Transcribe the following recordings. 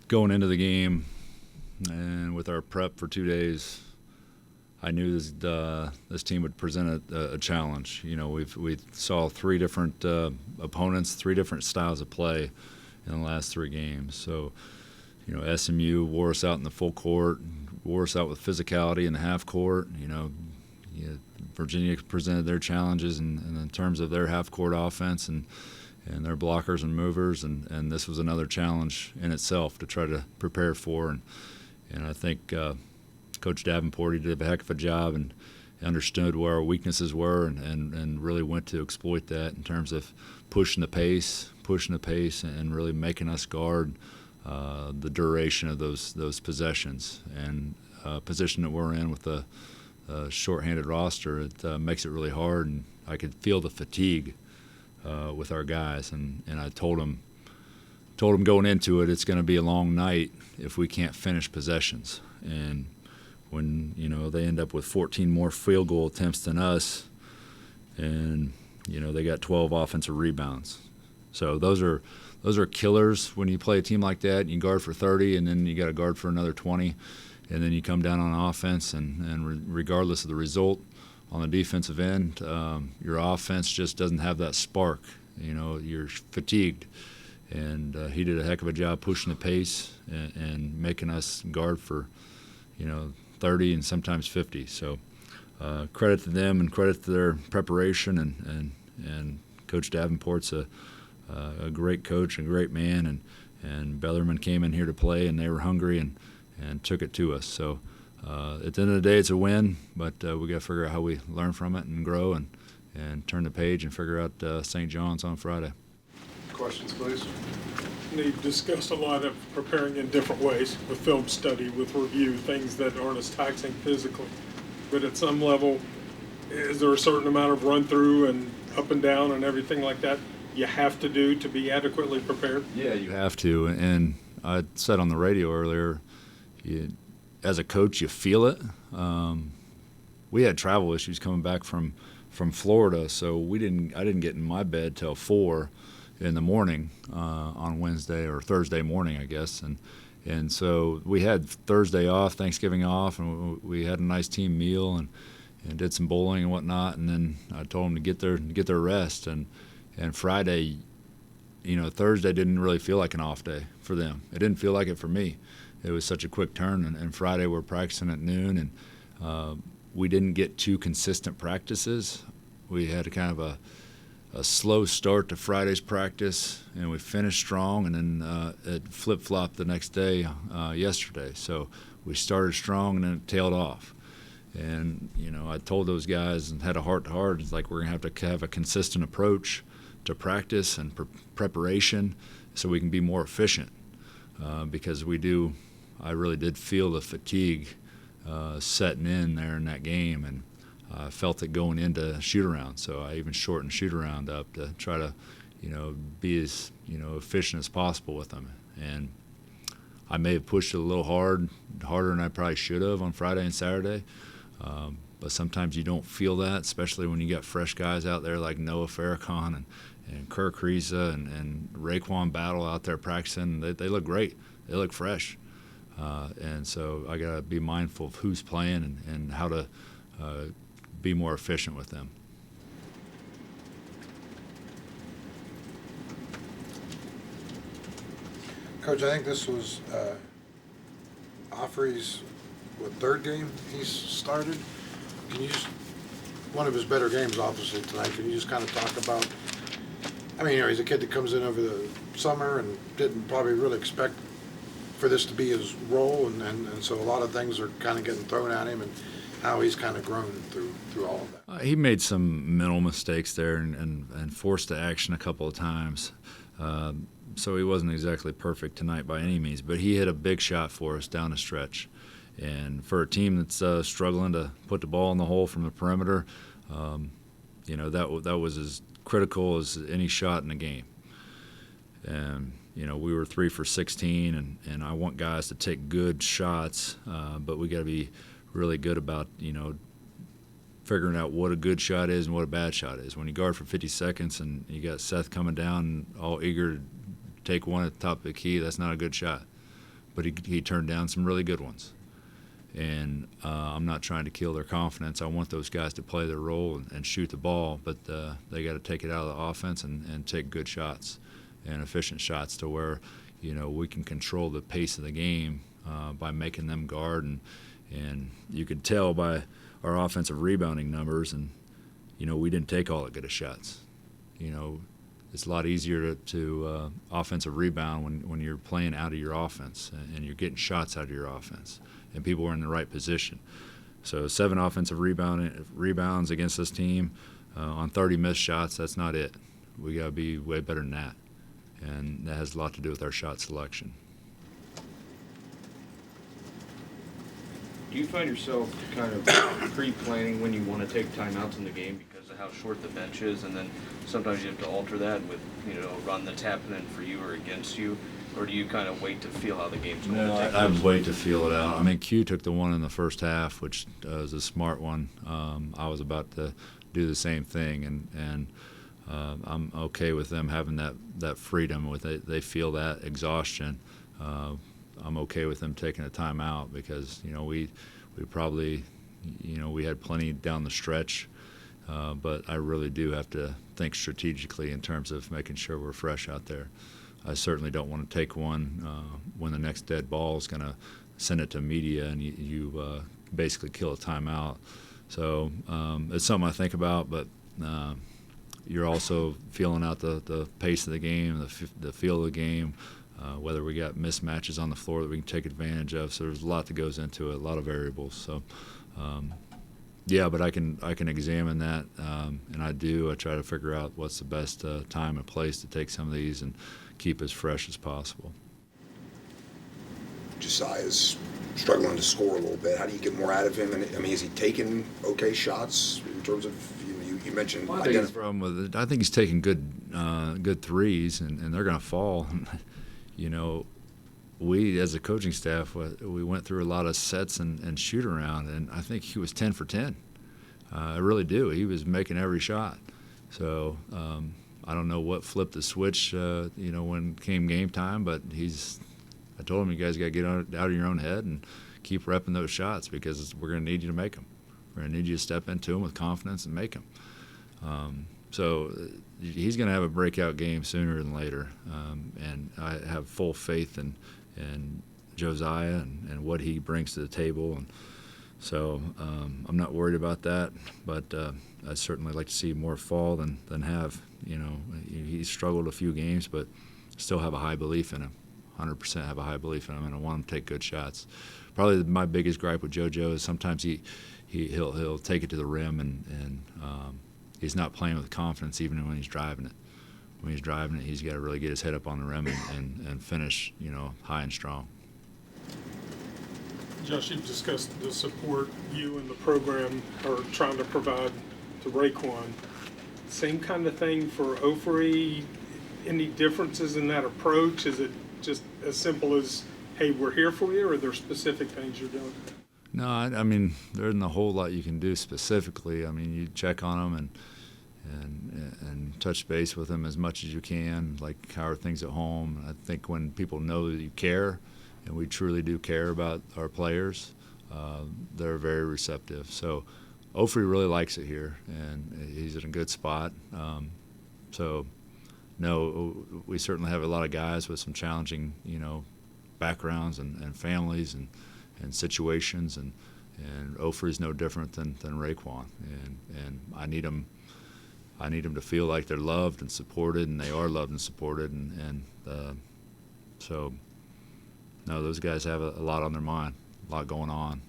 Going into the game and with our prep for 2 days, I knew this team would present a challenge. We saw 3 different opponents, 3 different styles of play in the last 3 games. So, SMU wore us out in the full court, wore us out with physicality in the half court. Virginia presented their challenges in terms of their half court offense and their blockers and movers, and this was another challenge in itself to try to prepare for. And I think Coach Davenport, he did a heck of a job and understood where our weaknesses were and really went to exploit that in terms of pushing the pace and really making us guard the duration of those possessions. And position that we're in with the shorthanded roster, it makes it really hard, and I could feel the fatigue with our guys, and I told them going into it, it's going to be a long night if we can't finish possessions. And when they end up with 14 more field goal attempts than us, and they got 12 offensive rebounds, so those are killers when you play a team like that. You guard for 30, and then you got to guard for another 20, and then you come down on offense, and regardless of the result on the defensive end, your offense just doesn't have that spark. You're fatigued. And he did a heck of a job pushing the pace and making us guard for, 30 and sometimes 50. So credit to them and credit to their preparation. And Coach Davenport's a great coach and great man. And Bellarmine came in here to play, and they were hungry and took it to us. So at the end of the day, it's a win, but we got to figure out how we learn from it and grow and turn the page and figure out St. John's on Friday. Questions, please. You've discussed a lot of preparing in different ways, with film study, with review, things that aren't as taxing physically. But at some level, is there a certain amount of run-through and up and down and everything like that you have to do to be adequately prepared? Yeah, you have to. And I said on the radio earlier, as a coach, you feel it. We had travel issues coming back from Florida, so I didn't get in my bed till 4 in the morning on Wednesday or Thursday morning, I guess, and so we had Thursday off, Thanksgiving off, and we had a nice team meal and did some bowling and whatnot, and then I told them to get their rest, and Friday, Thursday didn't really feel like an off day for them. It didn't feel like it for me. It was such a quick turn, and Friday we're practicing at noon, and we didn't get 2 consistent practices. We had kind of a slow start to Friday's practice, and we finished strong, and then it flip-flopped the next day yesterday. So we started strong, and then it tailed off. And, I told those guys and had a heart-to-heart, it's like we're going to have a consistent approach to practice and preparation so we can be more efficient because I really did feel the fatigue setting in there in that game, and I felt it going into shoot-around, so I even shortened shoot-around up to try to, be as, efficient as possible with them. And I may have pushed it a little harder than I probably should have on Friday and Saturday, but sometimes you don't feel that, especially when you got fresh guys out there like Noah Farrakhan and Kirk Reza and Raekwon Battle out there practicing. They look great. They look fresh. And so I got to be mindful of who's playing and how to be more efficient with them. Coach, I think this was Offrey's third game he's started. Can you just, one of his better games obviously tonight, can you just kind of talk about, he's a kid that comes in over the summer and didn't probably really expect for this to be his role, and so a lot of things are kind of getting thrown at him, and how he's kind of grown through all of that. He made some mental mistakes there and forced the action a couple of times. So he wasn't exactly perfect tonight by any means, but he hit a big shot for us down the stretch. And for a team that's struggling to put the ball in the hole from the perimeter, that was as critical as any shot in the game. And we were 3 for 16, and I want guys to take good shots, but we got to be really good about figuring out what a good shot is and what a bad shot is. When you guard for 50 seconds and you got Seth coming down all eager to take one at the top of the key, that's not a good shot. But he turned down some really good ones. And I'm not trying to kill their confidence. I want those guys to play their role and shoot the ball, but they got to take it out of the offense and take good shots and efficient shots to where, we can control the pace of the game by making them guard. And you could tell by our offensive rebounding numbers, and, we didn't take all that good of shots. It's a lot easier to offensive rebound when you're playing out of your offense and you're getting shots out of your offense and people are in the right position. So 7 offensive rebounds against this team on 30 missed shots, that's not it. We got to be way better than that, and that has a lot to do with our shot selection. Do you find yourself kind of pre-planning when you want to take timeouts in the game because of how short the bench is, and then sometimes you have to alter that with, a run that's happening for you or against you? Or do you kind of wait to feel how the game's going to take I wait to feel it out. I mean, Q took the one in the first half, which was a smart one. I was about to do the same thing, and I'm okay with them having that freedom. They feel that exhaustion. I'm okay with them taking a timeout because we probably we had plenty down the stretch, but I really do have to think strategically in terms of making sure we're fresh out there. I certainly don't want to take one when the next dead ball is going to send it to media and you basically kill a timeout. So it's something I think about, but you're also feeling out the pace of the game, the feel of the game, whether we got mismatches on the floor that we can take advantage of. So there's a lot that goes into it, a lot of variables. So yeah, but I can examine that, and I do. I try to figure out what's the best time and place to take some of these and keep as fresh as possible. Josiah's struggling to score a little bit. How do you get more out of him? And I mean, is he taking okay shots in terms of you mentioned? Well, I think the problem with it, I think he's taking good threes, and they're going to fall. We as a coaching staff, we went through a lot of sets and shoot around, and I think he was 10 for 10. I really do. He was making every shot. So I don't know what flipped the switch, when came game time, but I told him, you guys got to get out of your own head and keep repping those shots because we're going to need you to make them. We're going to need you to step into them with confidence and make them. So he's going to have a breakout game sooner than later, and I have full faith in Josiah and what he brings to the table. And so I'm not worried about that, but I certainly like to see more fall than have. He's struggled a few games, but still have a high belief in him. 100% have a high belief in him, and I want him to take good shots. Probably my biggest gripe with JoJo is sometimes he'll take it to the rim and he's not playing with confidence even when he's driving it. When he's driving it, he's got to really get his head up on the rim and finish, high and strong. Josh, you've discussed the support you and the program are trying to provide to Raekwon. Same kind of thing for Ofri? Any differences in that approach? Is it just as simple as, hey, we're here for you, or are there specific things you're doing? No, I mean, there isn't a whole lot you can do specifically. I mean, you check on them and touch base with them as much as you can, like how are things at home. I think when people know that you care, and we truly do care about our players, they're very receptive. So Ofri really likes it here, and he's in a good spot. No, we certainly have a lot of guys with some challenging, backgrounds and families and situations, and Ofri's no different than Raekwon, and I need them to feel like they're loved and supported, and they are loved and supported, and so no, those guys have a lot on their mind, a lot going on.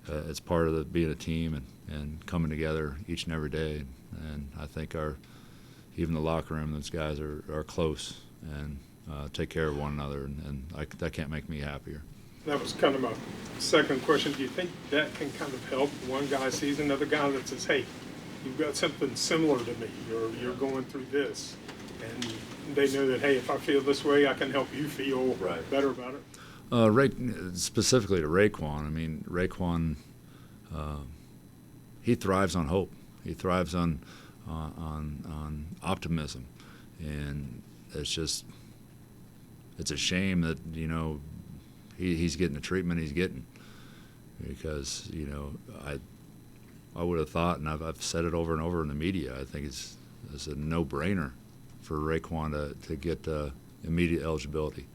It's part of being a team and coming together each and every day, and I think even the locker room, those guys are close and take care of one another, and that can't make me happier. That was kind of my second question. Do you think that can kind of help? One guy sees another guy that says, hey, you've got something similar to me, or you're going through this, and they know that, hey, if I feel this way, I can help you feel better about it. Specifically to Raekwon, I mean, Raekwon, he thrives on hope. He thrives on optimism, and it's a shame that he's getting the treatment he's getting, because I would have thought, and I've said it over and over in the media, I think it's a no-brainer for Raekwon to get immediate eligibility.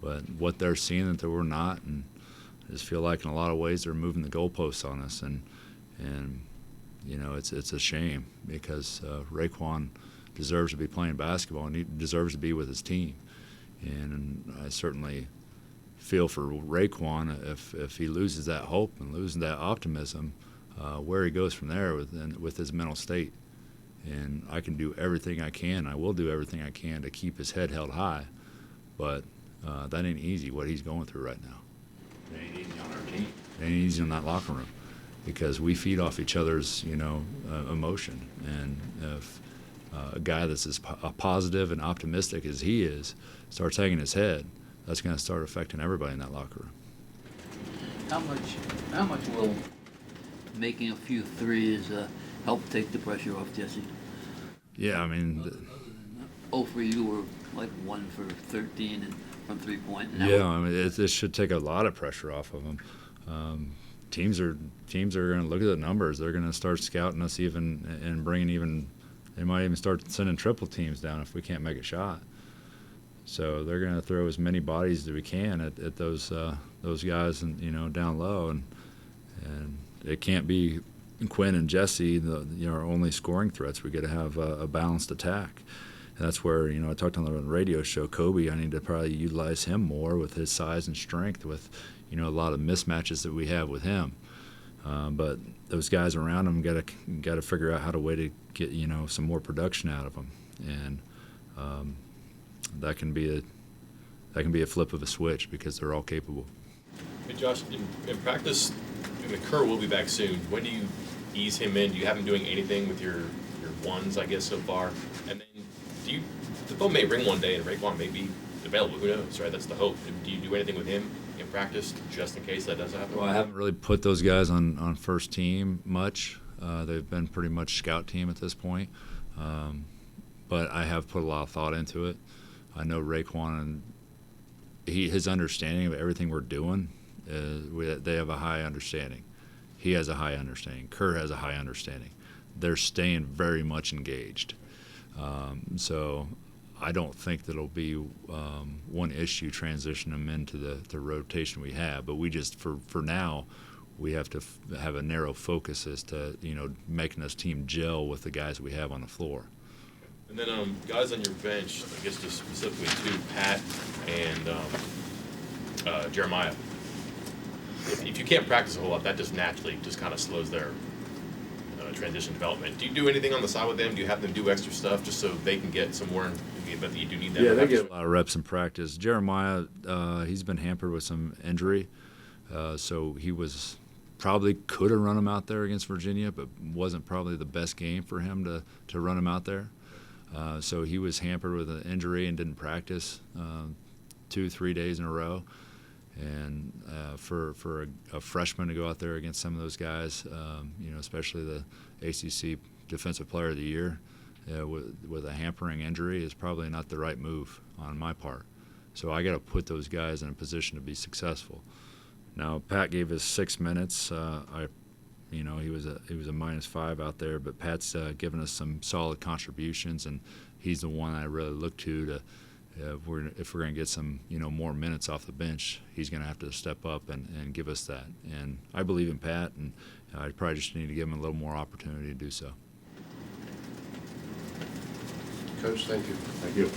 But what they're seeing that we're not, and I just feel like in a lot of ways they're moving the goalposts on us, and it's a shame, because Raekwon deserves to be playing basketball and he deserves to be with his team. And I certainly feel for Raekwon if he loses that hope and loses that optimism, where he goes from there with his mental state. And I can do everything I can. I will do everything I can to keep his head held high, but that ain't easy. What he's going through right now. It ain't easy on our team. It ain't easy in that locker room, because we feed off each other's emotion. And if a guy that's as positive and optimistic as he is starts hanging his head, that's going to start affecting everybody in that locker room. How much will making a few threes help take the pressure off Jesse? Yeah, I mean. For you were like 1 for 13 and from 3-point. Yeah, I mean it should take a lot of pressure off of him. Teams are going to look at the numbers. They're going to start scouting us and bringing They might even start sending triple teams down if we can't make a shot. So they're going to throw as many bodies as we can at those guys and down low, and it can't be Quinn and Jesse our only scoring threats. We got to have a balanced attack, and that's where I talked on the radio show. Kobe, I need to probably utilize him more with his size and strength, with a lot of mismatches that we have with him. But those guys around him got to figure out how to get some more production out of them, and that can be a flip of a switch, because they're all capable. Hey Josh, in practice, Kerr will be back soon. When do you ease him in? Do you have him doing anything with your ones, I guess, so far? And then the phone may ring one day and Raekwon may be available. Who knows, right? That's the hope. Do you do anything with him in practice just in case that does happen? Well, I haven't really put those guys on first team much. They've been pretty much scout team at this point. But I have put a lot of thought into it. I know Raekwon, and his understanding of everything we're doing, they have a high understanding. He has a high understanding. Kerr has a high understanding. They're staying very much engaged. So I don't think that it'll be one issue transitioning them into the rotation we have. But we just, for now, we have to have a narrow focus as to making this team gel with the guys we have on the floor. And then guys on your bench, I guess just specifically two, Pat and Jeremiah. If you can't practice a whole lot, that just naturally just kind of slows their transition development. Do you do anything on the side with them? Do you have them do extra stuff just so they can get some more in the event that you do need that? Yeah, they get a lot of reps in practice. Jeremiah, he's been hampered with some injury, so he probably could have run him out there against Virginia, but wasn't probably the best game for him to run him out there. So he was hampered with an injury and didn't practice 2-3 days in a row. And for a freshman to go out there against some of those guys, especially the ACC Defensive Player of the Year, with a hampering injury, is probably not the right move on my part. So I got to put those guys in a position to be successful. Now Pat gave us 6 minutes. He was a -5 out there, but Pat's given us some solid contributions, and he's the one I really look to if we're going to get some more minutes off the bench. He's going to have to step up and give us that. And I believe in Pat, and I probably just need to give him a little more opportunity to do so. Coach, thank you. Thank you.